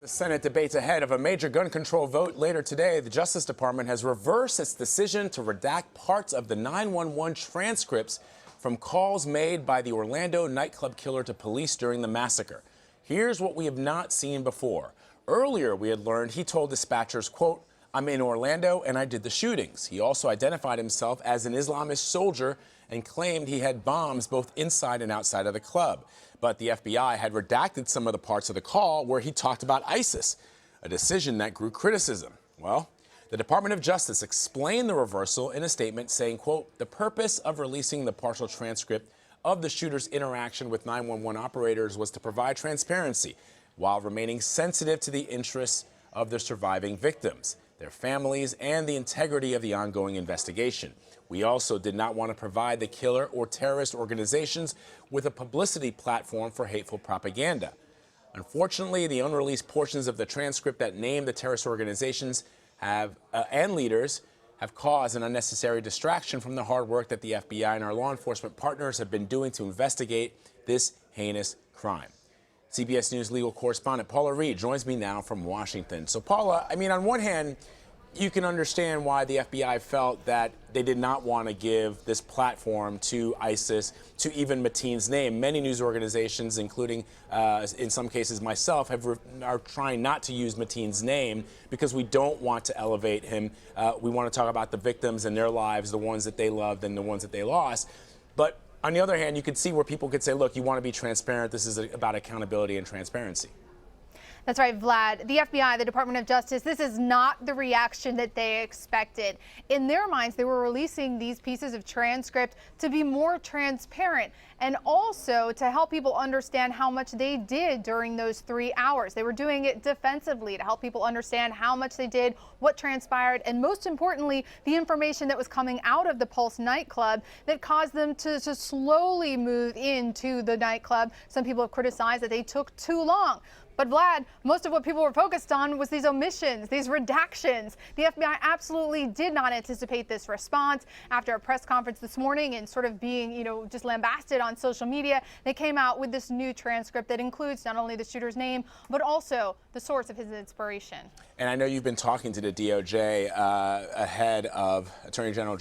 The Senate debates ahead of a major gun control vote later today. The Justice Department has reversed its decision to redact parts of the 911 transcripts from calls made by the Orlando nightclub killer to police during the massacre. Here's what we have not seen before. Earlier, we had learned he told dispatchers, quote, "I'm in Orlando and I did the shootings." He also identified himself as an Islamist soldier and claimed he had bombs both inside and outside of the club. But the FBI had redacted some of the parts of the call where he talked about ISIS, a decision that grew criticism. Well, the Department of Justice explained the reversal in a statement saying, quote, "The purpose of releasing the partial transcript of the shooter's interaction with 911 operators was to provide transparency while remaining sensitive to the interests of the surviving victims, their families, and the integrity of the ongoing investigation. We also did not want to provide the killer or terrorist organizations with a publicity platform for hateful propaganda." Unfortunately, the unreleased portions of the transcript that name the terrorist organizations and leaders have caused an unnecessary distraction from the hard work that the FBI and our law enforcement partners have been doing to investigate this heinous crime. CBS News legal correspondent Paula Reid joins me now from Washington. So, Paula, I mean, on one hand, you can understand why the FBI felt that they did not want to give this platform to ISIS, to even Mateen's name. Many news organizations, including in some cases myself, are trying not to use Mateen's name because we don't want to elevate him. We want to talk about the victims and their lives, the ones that they loved and the ones that they lost. But on the other hand, you could see where people could say, look, you want to be transparent. This is about accountability and transparency. That's right, Vlad. The FBI, the Department of Justice, this is not the reaction that they expected. In their minds, they were releasing these pieces of transcript to be more transparent and also to help people understand how much they did during those 3 hours. They were doing it defensively to help people understand how much they did, what transpired, and most importantly, the information that was coming out of the Pulse nightclub that caused them to slowly move into the nightclub. Some people have criticized that they took too long. But Vlad, most of what people were focused on was these omissions, these redactions. The FBI absolutely did not anticipate this response. After a press conference this morning and sort of being, just lambasted on social media, they came out with this new transcript that includes not only the shooter's name, but also the source of his inspiration. And I know you've been talking to the DOJ ahead of Attorney General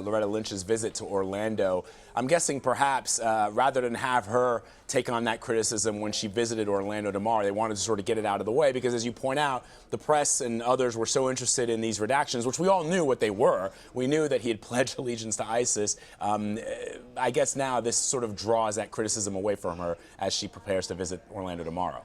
Loretta Lynch's visit to Orlando. I'm guessing perhaps rather than have her take on that criticism when she visited Orlando tomorrow, they wanted to sort of get it out of the way because, as you point out, the press and others were so interested in these redactions, which we all knew what they were. We knew that he had pledged allegiance to ISIS. I guess now this sort of draws that criticism away from her as she prepares to visit Orlando tomorrow.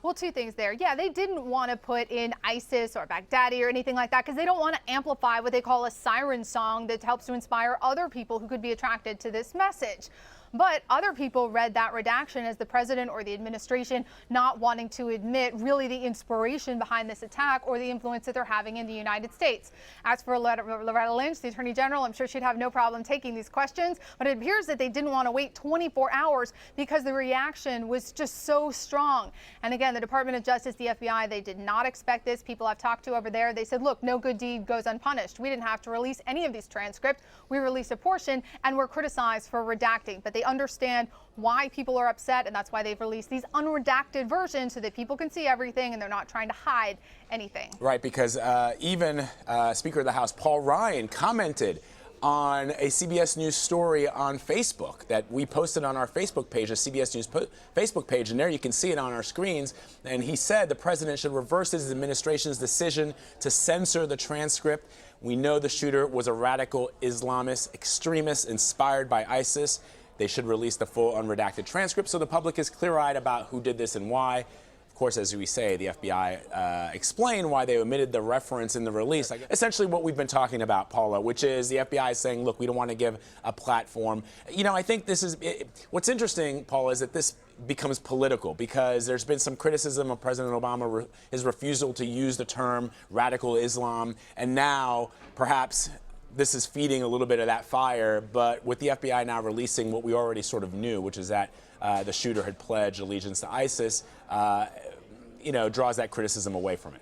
Well, two things there. Yeah, they didn't want to put in ISIS or Baghdadi or anything like that because they don't want to amplify what they call a siren song that helps to inspire other people who could be attracted to this message. But other people read that redaction as the president or the administration not wanting to admit really the inspiration behind this attack or the influence that they're having in the United States. As for Loretta Lynch, the Attorney General, I'm sure she'd have no problem taking these questions, but it appears that they didn't want to wait 24 hours because the reaction was just so strong. And again, the Department of Justice, the FBI, they did not expect this. People I've talked to over there, they said, look, no good deed goes unpunished. We didn't have to release any of these transcripts. We released a portion and were criticized for redacting, but they understand why people are upset, and that's why they've released these unredacted versions so that people can see everything and they're not trying to hide anything. Right, because even Speaker of the House Paul Ryan commented on a CBS News story on Facebook that we posted on our Facebook page, a CBS News Facebook page, and there you can see it on our screens. And he said the president should reverse his administration's decision to censor the transcript. We know the shooter was a radical Islamist extremist inspired by ISIS. They should release the full unredacted transcript so the public is clear-eyed about who did this and why. Of course, as we say, the FBI explained why they omitted the reference in the release. Essentially what we've been talking about, Paula, which is the FBI is saying, look, we don't want to give a platform. I think this is what's interesting, Paula, is that this becomes political because there's been some criticism of President Obama, his refusal to use the term radical Islam, and now perhaps this is feeding a little bit of that fire, but with the FBI now releasing what we already sort of knew, which is that the shooter had pledged allegiance to ISIS, draws that criticism away from it.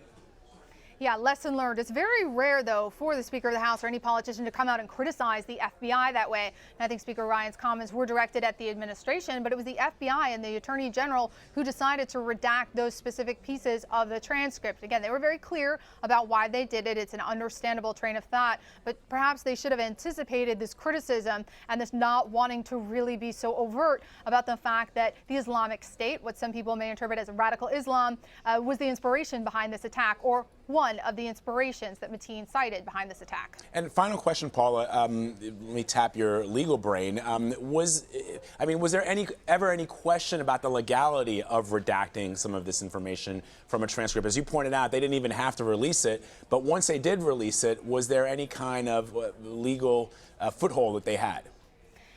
Yeah, lesson learned. It's very rare, though, for the Speaker of the House or any politician to come out and criticize the FBI that way. And I think Speaker Ryan's comments were directed at the administration, but it was the FBI and the Attorney General who decided to redact those specific pieces of the transcript. Again, they were very clear about why they did it. It's an understandable train of thought, but perhaps they should have anticipated this criticism and this not wanting to really be so overt about the fact that the Islamic State, what some people may interpret as radical Islam, was the inspiration behind this attack, or one of the inspirations that Mateen cited behind this attack. And final question, Paula, let me tap your legal brain. Was there ever any question about the legality of redacting some of this information from a transcript? As you pointed out, they didn't even have to release it, but once they did release it, was there any kind of legal foothold that they had?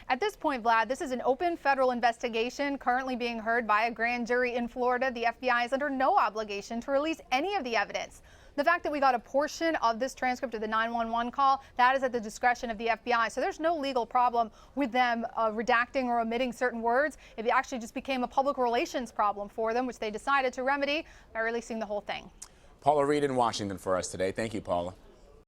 At this point, Vlad, this is an open federal investigation currently being heard by a grand jury in Florida. The FBI is under no obligation to release any of the evidence. The fact that we got a portion of this transcript of the 911 call, that is at the discretion of the FBI. So there's no legal problem with them redacting or omitting certain words. It actually just became a public relations problem for them, which they decided to remedy by releasing the whole thing. Paula Reid in Washington for us today. Thank you, Paula.